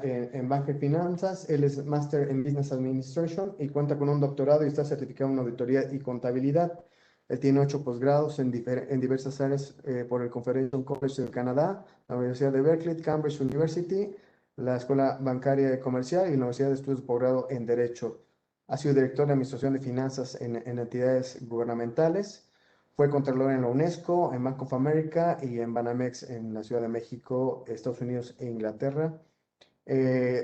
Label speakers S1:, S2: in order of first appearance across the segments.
S1: en banca y finanzas. Él es máster en Business Administration y cuenta con un doctorado y está certificado en auditoría y contabilidad. Él tiene 8 posgrados en diversas áreas por el Confederation College de Canadá, la Universidad de Berkeley, Cambridge University, la Escuela Bancaria y Comercial y la Universidad de Estudios de Posgrado en Derecho. Ha sido director de Administración de Finanzas en entidades gubernamentales. Fue contralor en la UNESCO, en Bank of America y en Banamex en la Ciudad de México, Estados Unidos e Inglaterra.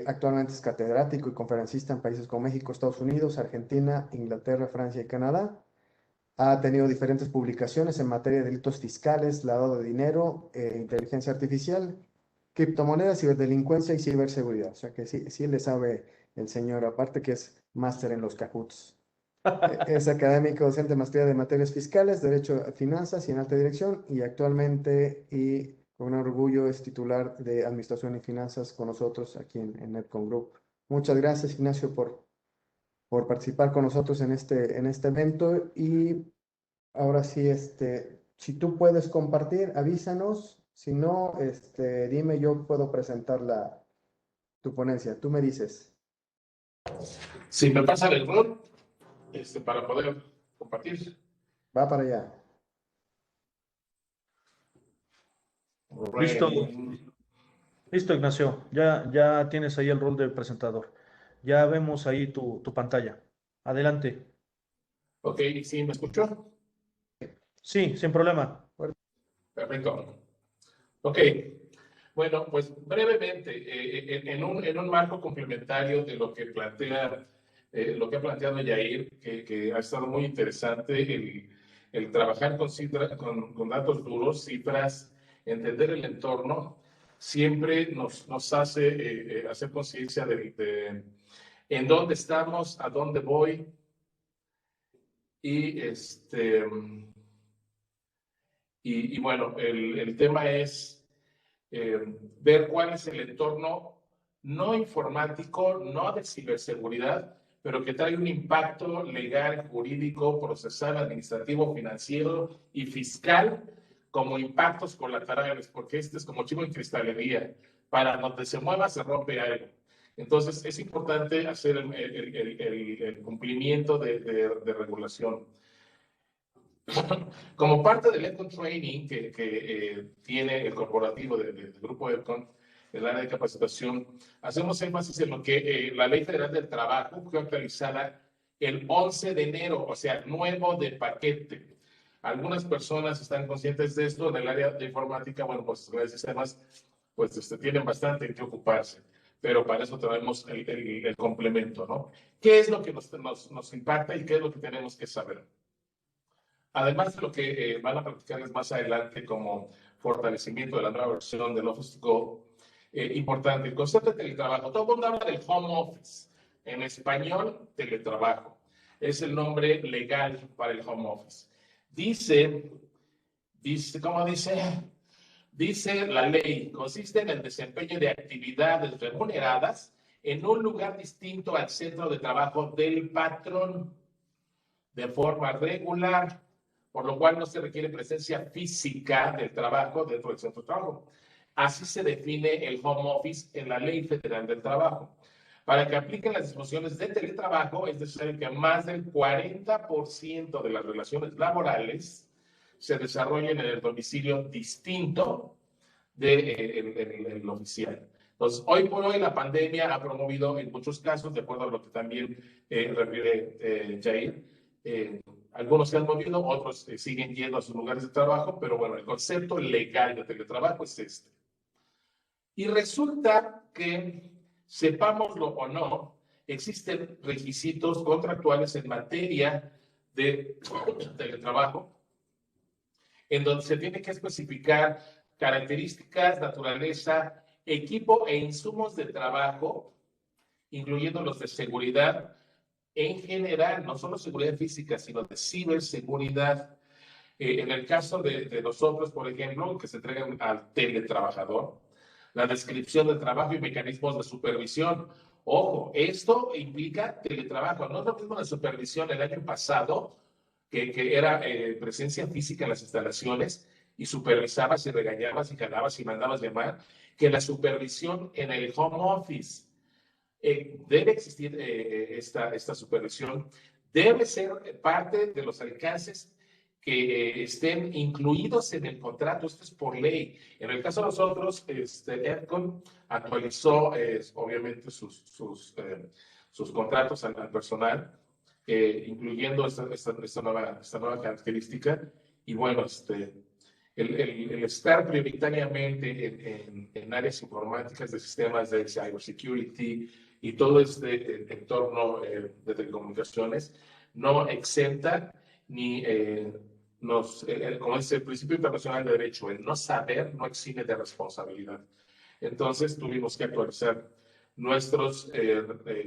S1: Actualmente es catedrático y conferencista en países como México, Estados Unidos, Argentina, Inglaterra, Francia y Canadá. Ha tenido diferentes publicaciones en materia de delitos fiscales, lavado de dinero, inteligencia artificial, criptomonedas, ciberdelincuencia y ciberseguridad. O sea que sí le sabe el señor, aparte que es máster en los cajuts. Es académico docente de maestría de materias fiscales, derecho a finanzas y en alta dirección, y actualmente, y con orgullo, es titular de administración y finanzas con nosotros aquí en Netcom Group. Muchas gracias, Ignacio, por participar con nosotros en este evento. Y ahora sí, si tú puedes compartir, avísanos. Si no, dime, yo puedo presentar tu ponencia. Tú me dices.
S2: Si me pasa el rol, para poder compartir.
S1: Va para allá.
S3: Listo. Listo, Ignacio. Ya tienes ahí el rol de presentador. Ya vemos ahí tu pantalla. Adelante.
S2: Ok, ¿sí me escuchó?
S3: Sí, sin problema.
S2: Perfecto. Ok. Bueno, pues brevemente, en un marco complementario de lo que plantea, lo que ha planteado Yair, que ha estado muy interesante el trabajar con datos duros, cifras, entender el entorno, siempre nos hace hacer conciencia de en dónde estamos, a dónde voy, y bueno, el tema es ver cuál es el entorno no informático, no de ciberseguridad, pero que trae un impacto legal, jurídico, procesal, administrativo, financiero y fiscal como impactos colaterales, porque este es como chivo en cristalería. Para donde se mueva se rompe algo. Entonces es importante hacer el cumplimiento de regulación. Como parte del Econ Training que tiene el corporativo del grupo Econ, el área de capacitación, hacemos énfasis en lo que la Ley Federal del Trabajo fue actualizada el 11 de enero, o sea, nuevo de paquete. Algunas personas están conscientes de esto. En el área de informática, bueno, pues los sistemas pues tienen bastante en qué ocuparse, pero para eso tenemos el complemento, ¿no? ¿Qué es lo que nos impacta y qué es lo que tenemos que saber? Además de lo que van a practicarles más adelante como fortalecimiento de la nueva versión del Office to Go, importante, el concepto de teletrabajo. Todo el mundo habla del home office. En español, teletrabajo. Es el nombre legal para el home office. ¿Cómo dice? Dice la ley, consiste en el desempeño de actividades remuneradas en un lugar distinto al centro de trabajo del patrón de forma regular, por lo cual no se requiere presencia física del trabajo dentro del centro de trabajo. Así se define el home office en la Ley Federal del Trabajo. Para que apliquen las disposiciones de teletrabajo, es necesario que más del 40% de las relaciones laborales se desarrollen en el domicilio distinto del oficial. Entonces, hoy por hoy la pandemia ha promovido en muchos casos, de acuerdo a lo que también refiere Jair, algunos se han movido, otros siguen yendo a sus lugares de trabajo, pero bueno, el concepto legal de teletrabajo es este. Y resulta que, sepámoslo o no, existen requisitos contractuales en materia de teletrabajo, en donde se tiene que especificar características, naturaleza, equipo e insumos de trabajo, incluyendo los de seguridad, en general, no solo seguridad física, sino de ciberseguridad. En el caso de nosotros, por ejemplo, que se entregan al teletrabajador, la descripción del trabajo y mecanismos de supervisión. Ojo, esto implica teletrabajo. No es lo mismo la supervisión el año pasado, que era presencia física en las instalaciones y supervisabas y regañabas y jalabas y mandabas llamar, que la supervisión en el home office debe existir esta supervisión, debe ser parte de los alcances que estén incluidos en el contrato. Esto es por ley. En el caso de nosotros, EDCON actualizó obviamente sus contratos al personal, incluyendo esta nueva característica. Y bueno, el estar prioritariamente en áreas informáticas de sistemas de cybersecurity y todo este entorno de telecomunicaciones no exenta ni como dice el principio internacional de derecho, el no saber no exime de responsabilidad. Entonces tuvimos que actualizar nuestros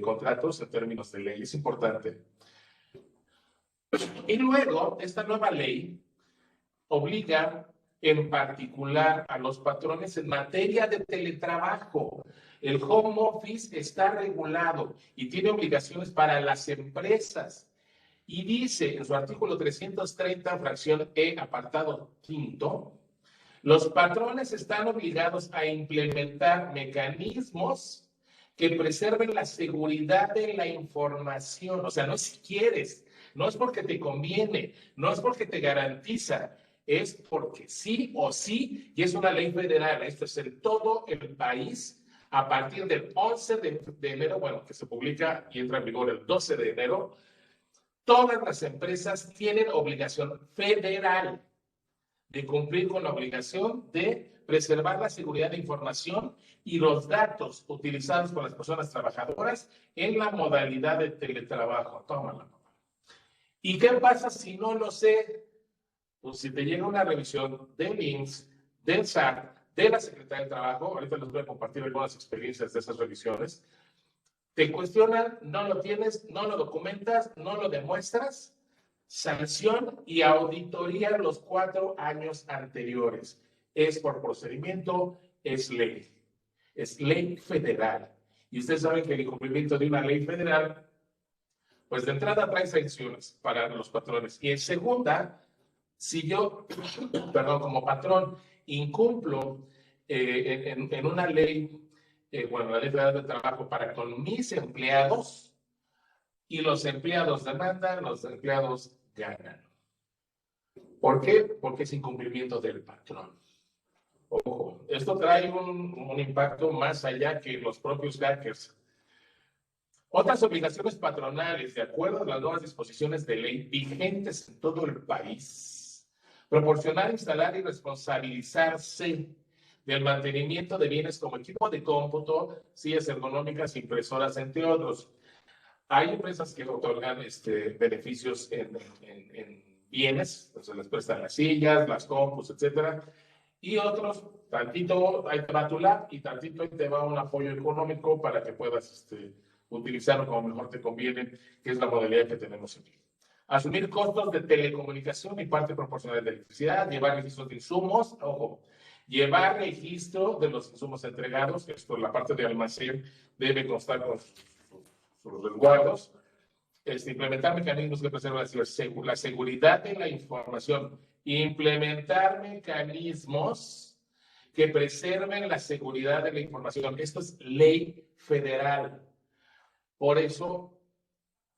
S2: contratos en términos de ley. Es importante. Y luego, esta nueva ley obliga en particular a los patrones en materia de teletrabajo. El home office está regulado y tiene obligaciones para las empresas. Y dice en su artículo 330, fracción E, apartado 5, los patrones están obligados a implementar mecanismos que preserven la seguridad de la información. O sea, no es si quieres, no es porque te conviene, no es porque te garantiza, es porque sí o sí, y es una ley federal. Esto es en todo el país a partir del 11 de enero, bueno, que se publica y entra en vigor el 12 de enero. Todas las empresas tienen obligación federal de cumplir con la obligación de preservar la seguridad de información y los datos utilizados por las personas trabajadoras en la modalidad de teletrabajo. Tómala. ¿Y qué pasa si no lo sé? Pues si te llega una revisión del IMSS, del SAT, de la Secretaría del Trabajo, ahorita les voy a compartir algunas experiencias de esas revisiones, te cuestionan, no lo tienes, no lo documentas, no lo demuestras, sanción y auditoría los 4 años anteriores. Es por procedimiento, es ley federal. Y ustedes saben que el incumplimiento de una ley federal, pues de entrada trae sanciones para los patrones. Y en segunda, si yo, perdón, como patrón, incumplo en una ley, bueno, la ley federal de trabajo para con mis empleados, y los empleados demandan, los empleados ganan. ¿Por qué? Porque es incumplimiento del patrón. Ojo, esto trae un impacto más allá que los propios hackers. Otras obligaciones patronales, de acuerdo a las nuevas disposiciones de ley vigentes en todo el país, proporcionar, instalar y responsabilizarse del mantenimiento de bienes como equipo de cómputo, sillas ergonómicas, impresoras, entre otros. Hay empresas que otorgan beneficios en bienes, se les prestan las sillas, las compus, etcétera, y otros, tantito ahí te va tu lab y tantito ahí te va un apoyo económico para que puedas utilizarlo como mejor te conviene, que es la modalidad que tenemos aquí. Asumir costos de telecomunicación y parte proporcional de electricidad, llevar registros de insumos, ojo, llevar registro de los insumos entregados, esto, la parte de almacén debe constar con sus resguardos, implementar mecanismos que preserven la seguridad de la información, implementar mecanismos que preserven la seguridad de la información. Esto es ley federal. Por eso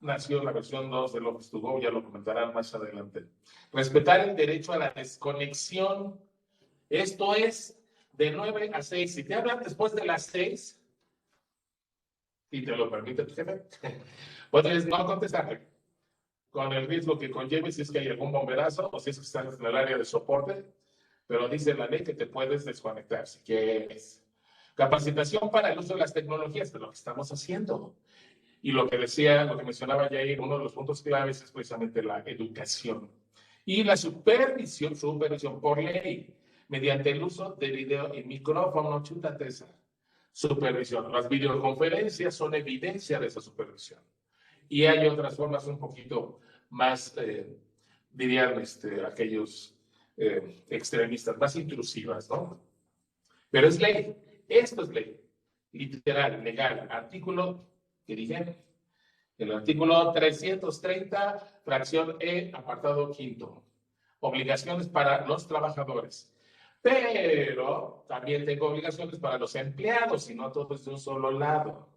S2: nació la versión 2 de Office to Go, ya lo comentarán más adelante. Respetar el derecho a la desconexión. Esto es de 9 a 6. Si te hablan después de las 6, y te lo permite tu jefe, puedes no contestarle, con el riesgo que conlleve si es que hay algún bomberazo o si es que estás en el área de soporte, pero dice la ley que te puedes desconectar si quieres. Capacitación para el uso de las tecnologías, de lo que estamos haciendo. Y lo que mencionaba Jair, uno de los puntos claves es precisamente la educación. Y la supervisión por ley, mediante el uso de video y micrófono, chútate esa supervisión. Las videoconferencias son evidencia de esa supervisión. Y hay otras formas un poquito más, dirían aquellos extremistas, más intrusivas, ¿no? Pero es ley, esto es ley, literal, legal. Artículo, ¿qué dije? El artículo 330, fracción E, apartado 5. Obligaciones para los trabajadores. Pero también tengo obligaciones para los empleados y no todo es de un solo lado.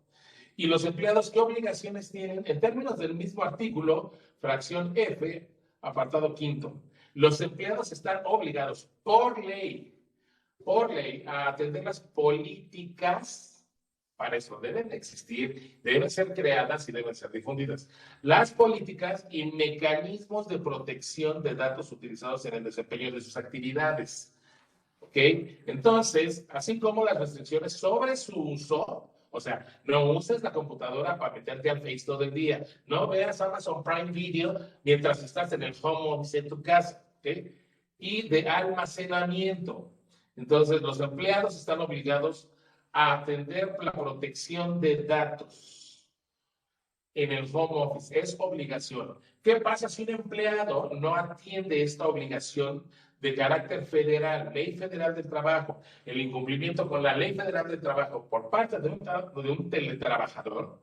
S2: ¿Y los empleados qué obligaciones tienen? En términos del mismo artículo, fracción F, apartado quinto. Los empleados están obligados por ley, a atender las políticas. Para eso deben existir, deben ser creadas y deben ser difundidas. Las políticas y mecanismos de protección de datos utilizados en el desempeño de sus actividades. ¿Ok? Entonces, así como las restricciones sobre su uso, o sea, no uses la computadora para meterte al Face todo el día, no veas Amazon Prime Video mientras estás en el home office en tu casa, ¿ok? Y de almacenamiento. Entonces, los empleados están obligados a atender la protección de datos en el home office. Es obligación. ¿Qué pasa si un empleado no atiende esta obligación de carácter federal, Ley Federal del Trabajo, el incumplimiento con la Ley Federal del Trabajo por parte de un teletrabajador?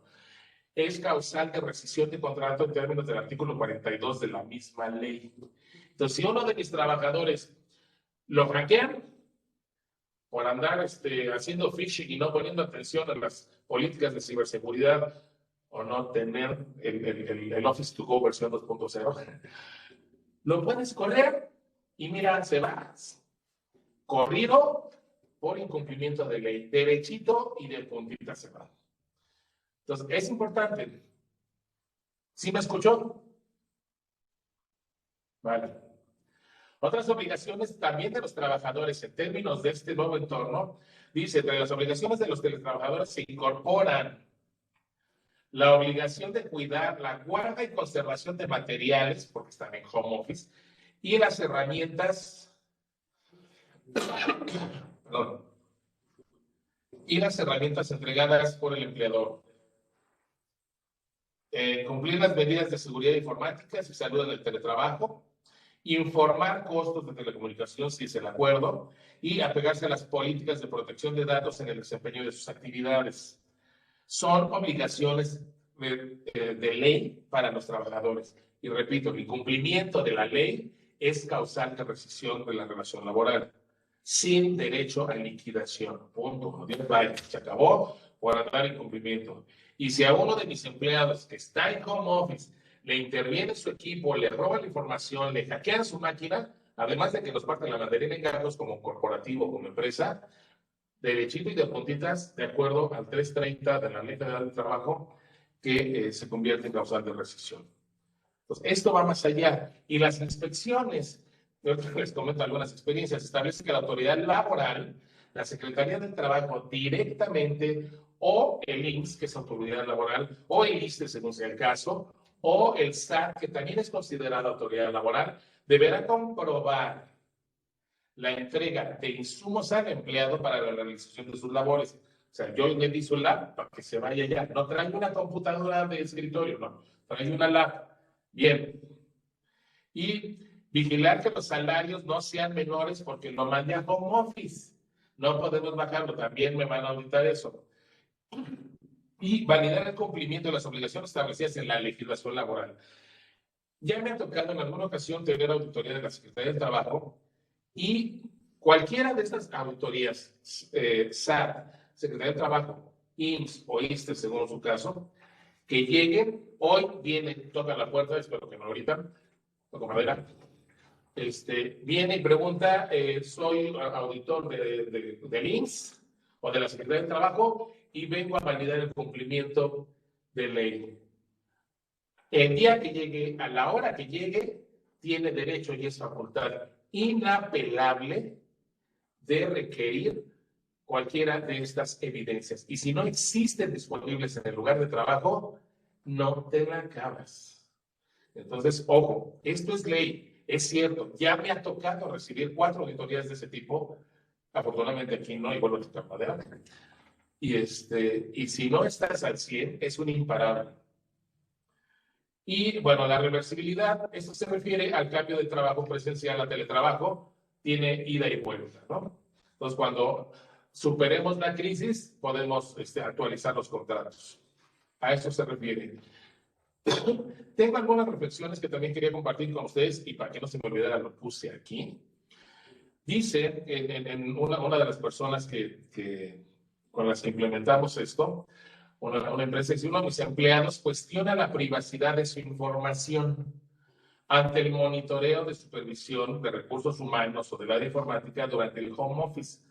S2: Es causal de rescisión de contrato en términos del artículo 42 de la misma ley. Entonces, si uno de mis trabajadores lo hackean por andar haciendo phishing y no poniendo atención a las políticas de ciberseguridad o no tener el Office to Go versión 2.0, lo puedes correr y mira, se va corrido por incumplimiento de ley, derechito y de puntita se va. Entonces, es importante. ¿Sí me escuchó? Vale. Otras obligaciones también de los trabajadores en términos de este nuevo entorno, dice, entre las obligaciones de los teletrabajadores se incorporan la obligación de cuidar la guarda y conservación de materiales, porque están en home office, y las herramientas, perdón, y las herramientas entregadas por el empleador. Cumplir las medidas de seguridad informática y salud en el teletrabajo, informar costos de telecomunicación si es el acuerdo y apegarse a las políticas de protección de datos en el desempeño de sus actividades. Son obligaciones de ley para los trabajadores. Y repito, el incumplimiento de la ley es causal de rescisión de la relación laboral, sin derecho a liquidación. Punto. Se acabó por andar en incumplimiento. Y si a uno de mis empleados que está en home office le interviene su equipo, le roba la información, le hackean su máquina, además de que nos parten la mandarina en gastos como corporativo, como empresa, derechito y de puntitas, de acuerdo al 330 de la Ley Federal del Trabajo, que se convierte en causal de rescisión. Entonces, esto va más allá. Y las inspecciones, yo les comento algunas experiencias, establece que la autoridad laboral, la Secretaría del Trabajo directamente, o el IMSS, que es autoridad laboral, o el ISSSTE, según sea el caso, o el SAT, que también es considerada autoridad laboral, deberá comprobar la entrega de insumos al empleado para la realización de sus labores. O sea, yo le di su lab para que se vaya ya. No traigo una computadora de escritorio, no. Traigo una lab. Bien. Y vigilar que los salarios no sean menores porque lo mandé a home office. No podemos bajarlo. También me van a auditar eso. Y validar el cumplimiento de las obligaciones establecidas en la legislación laboral. Ya me ha tocado en alguna ocasión tener auditoría de la Secretaría del Trabajo y cualquiera de estas auditorías, SAT, Secretaría del Trabajo, IMSS o ISSSTE, según su caso, que lleguen, hoy viene, toca la puerta, espero que no ahorita, toco madera, viene y pregunta, soy auditor del IMSS o de la Secretaría del Trabajo y vengo a validar el cumplimiento de ley. El día que llegue, a la hora que llegue, tiene derecho y es facultad inapelable de requerir cualquiera de estas evidencias. Y si no existen disponibles en el lugar de trabajo, no te la acabas. Entonces, ojo, esto es ley, es cierto. Ya me ha tocado recibir 4 auditorías de ese tipo. Afortunadamente aquí no, y vuelvo a tocar madera. Y si no estás al 100, es un imparable. Y bueno, la reversibilidad, esto se refiere al cambio de trabajo presencial a teletrabajo, tiene ida y vuelta, ¿no? Entonces, cuando superemos la crisis, podemos actualizar los contratos. A eso se refiere. Tengo algunas reflexiones que también quería compartir con ustedes y para que no se me olvidara lo puse aquí. Dice en una de las personas con las que implementamos esto, una empresa, dice, uno de mis empleados cuestiona la privacidad de su información ante el monitoreo de supervisión de recursos humanos o del área informática durante el home office.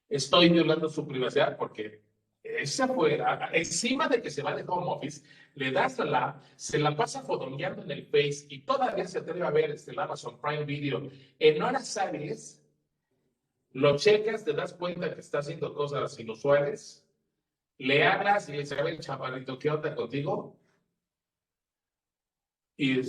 S2: Estoy violando su privacidad porque esa fue, encima de que se va de home office, le das se la pasa fodongueando en el Face y todavía se atreve a ver el Amazon Prime Video en horas hábiles, lo checas, te das cuenta que está haciendo cosas inusuales, le hablas y le dices, a ver, chaparrito, ¿qué onda contigo? Y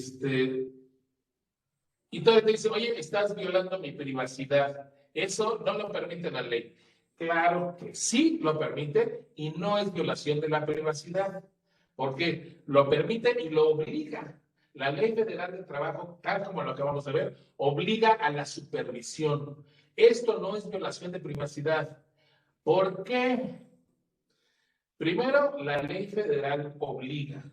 S2: todavía te dice, oye, estás violando mi privacidad. Eso no lo permite la ley. Claro que sí lo permite y no es violación de la privacidad. Porque lo permite y lo obliga. La Ley Federal del Trabajo, tal como lo acabamos de ver, obliga a la supervisión. Esto no es violación de privacidad. ¿Por qué? Primero, la Ley Federal obliga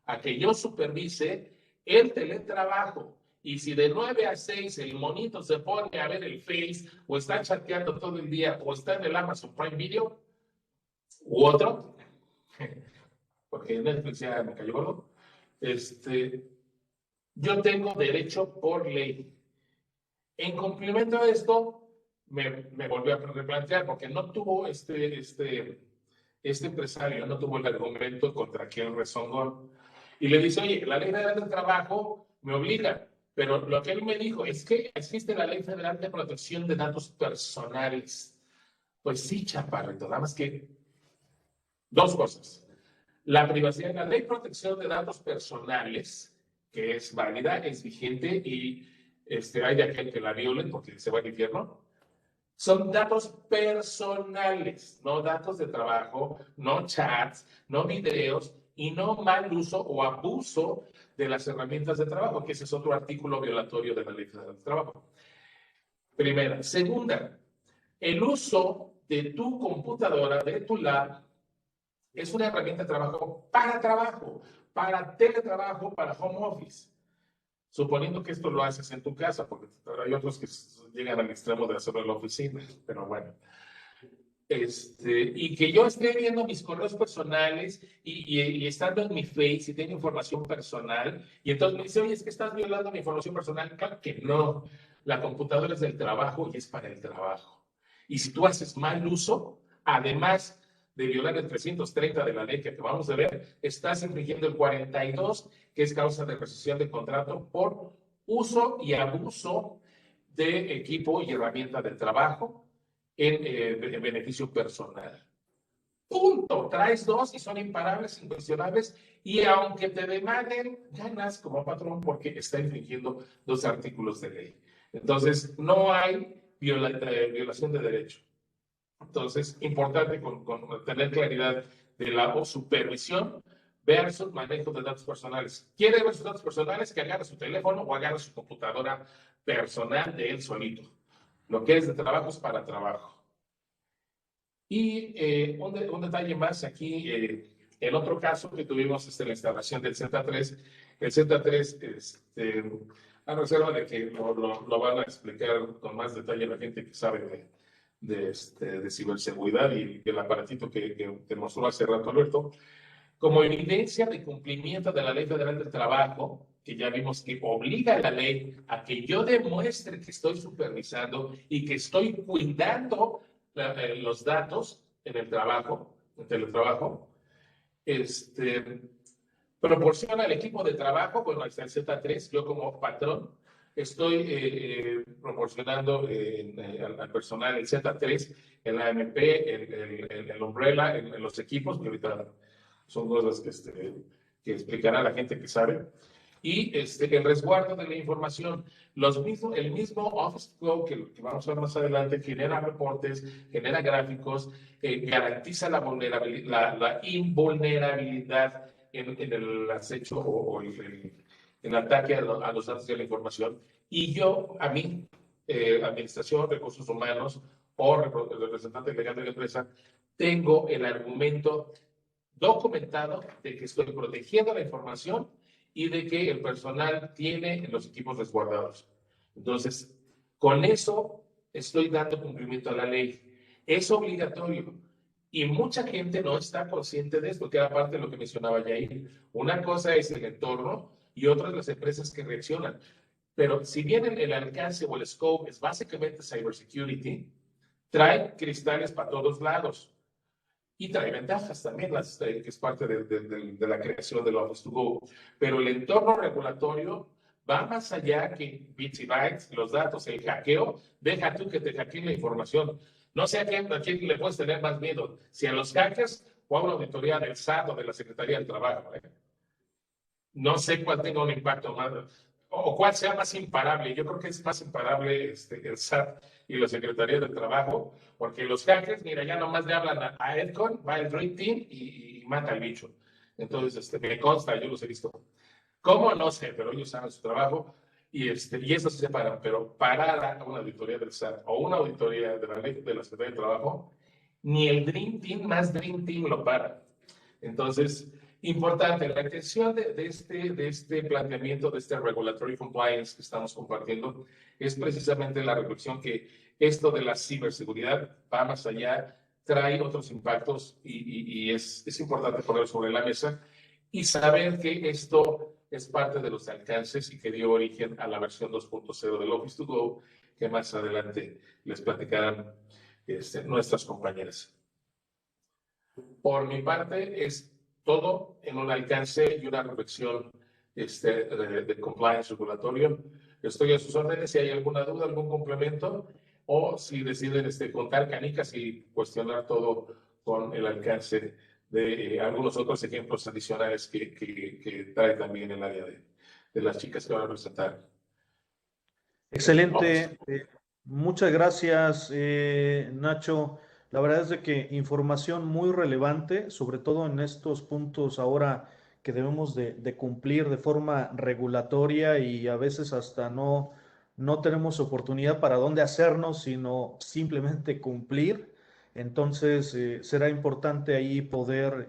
S2: a que yo supervise el teletrabajo. Y si de 9 a 6 el monito se pone a ver el Face o está chateando todo el día o está en el Amazon Prime Video u otro, porque Netflix ya me cayó gordo, yo tengo derecho por ley. En complemento a esto, me volvió a replantear porque no tuvo este empresario no tuvo el argumento contra quien rezongó. Y le dice, oye, la Ley Federal del Trabajo me obliga, pero lo que él me dijo es que existe la Ley Federal de Protección de Datos Personales. Pues sí, chaparrito, nada más que dos cosas. La privacidad, la Ley de Protección de Datos Personales, que es válida, es vigente y hay de aquel que la viole porque se va al infierno. Son datos personales, no datos de trabajo, no chats, no videos y no mal uso o abuso de las herramientas de trabajo, que ese es otro artículo violatorio de la Ley Federal del Trabajo. Primera. Segunda, el uso de tu computadora, de tu lab, es una herramienta de trabajo, para teletrabajo, para home office. Suponiendo que esto lo haces en tu casa, porque hay otros que llegan al extremo de hacerlo en la oficina, pero bueno. Y que yo esté viendo mis correos personales y estando en mi Face y tengo información personal, y entonces me dice, oye, es que estás violando mi información personal. Claro que no. La computadora es del trabajo y es para el trabajo. Y si tú haces mal uso, además de violar el 330 de la ley que acabamos de ver, estás infringiendo el 42, que es causa de rescisión de contrato por uso y abuso de equipo y herramienta de trabajo en beneficio personal. Punto. Traes dos y son imparables, incuestionables, y aunque te demanden, ganas como patrón porque está infringiendo dos artículos de ley. Entonces, no hay violación de derecho. Entonces, importante con tener claridad de la supervisión versus manejo de datos personales. ¿Quiere ver sus datos personales? Que agarre su teléfono o agarre su computadora personal de él solito. Lo que es de trabajo es para trabajo. Y un detalle más aquí, el otro caso que tuvimos es la instalación del Z3. El Z3, a reserva de que lo van a explicar con más detalle la gente que sabe de ciberseguridad y el aparatito que mostró hace rato Alberto, como evidencia de cumplimiento de la Ley Federal del Trabajo, que ya vimos que obliga a la ley a que yo demuestre que estoy supervisando y que estoy cuidando los datos en el trabajo, en teletrabajo, proporciona al equipo de trabajo, bueno, hasta el Z3, yo como patrón, estoy proporcionando al personal el Z3, el AMP, el Umbrella, en los equipos, que ahorita son cosas que explicará la gente que sabe. Y el resguardo de la información. El mismo Office Flow que vamos a ver más adelante genera reportes, genera gráficos, garantiza la invulnerabilidad en el acecho o el ataque a los datos de la información. Y yo, a mí, Administración, Recursos Humanos o representante legal de la empresa, tengo el argumento documentado de que estoy protegiendo la información y de que el personal tiene los equipos resguardados. Entonces, con eso estoy dando cumplimiento a la ley. Es obligatorio. Y mucha gente no está consciente de esto, que era parte de lo que mencionaba Jair. Una cosa es el entorno y otra es las empresas que reaccionan. Pero si bien el alcance o el scope es básicamente cybersecurity, trae cristales para todos lados. Y trae ventajas también, que es parte de la creación del Office to Go. Pero el entorno regulatorio va más allá que bits y bytes, los datos, el hackeo. Deja tú que te hackeen la información. No sé a quién le puedes tener más miedo, si a los hackers o a una auditoría del SAT o de la Secretaría del Trabajo. No sé cuál tenga un impacto más, o cuál sea más imparable. Yo creo que es más imparable el SAT y la Secretaría del Trabajo, porque los hackers, mira, ya nomás le hablan a Edcon, va el Dream Team y mata al bicho. Entonces, me consta, yo los he visto. ¿Cómo? No sé, pero ellos saben su trabajo y eso se separan. Pero parar a una auditoría del SAT o una auditoría de la ley de la Secretaría del Trabajo, ni el Dream Team más Dream Team lo para. Entonces, importante, la intención de este planteamiento, de este regulatory compliance que estamos compartiendo, es precisamente la reflexión que esto de la ciberseguridad va más allá, trae otros impactos y es importante ponerlo sobre la mesa y saber que esto es parte de los alcances y que dio origen a la versión 2.0 del Office to Go, que más adelante les platicarán nuestras compañeras. Por mi parte, es todo en un alcance y una reflexión de compliance regulatorio. Estoy a sus órdenes si hay alguna duda, algún complemento, o si deciden contar canicas y cuestionar todo con el alcance de algunos otros ejemplos adicionales que trae también el área de las chicas que van a presentar.
S3: Excelente. Muchas gracias, Nacho. La verdad es de que información muy relevante, sobre todo en estos puntos ahora que debemos de cumplir de forma regulatoria y a veces hasta no tenemos oportunidad para dónde hacernos, sino simplemente cumplir. Entonces, será importante ahí poder,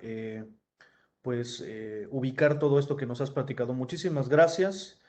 S3: ubicar todo esto que nos has platicado. Muchísimas gracias.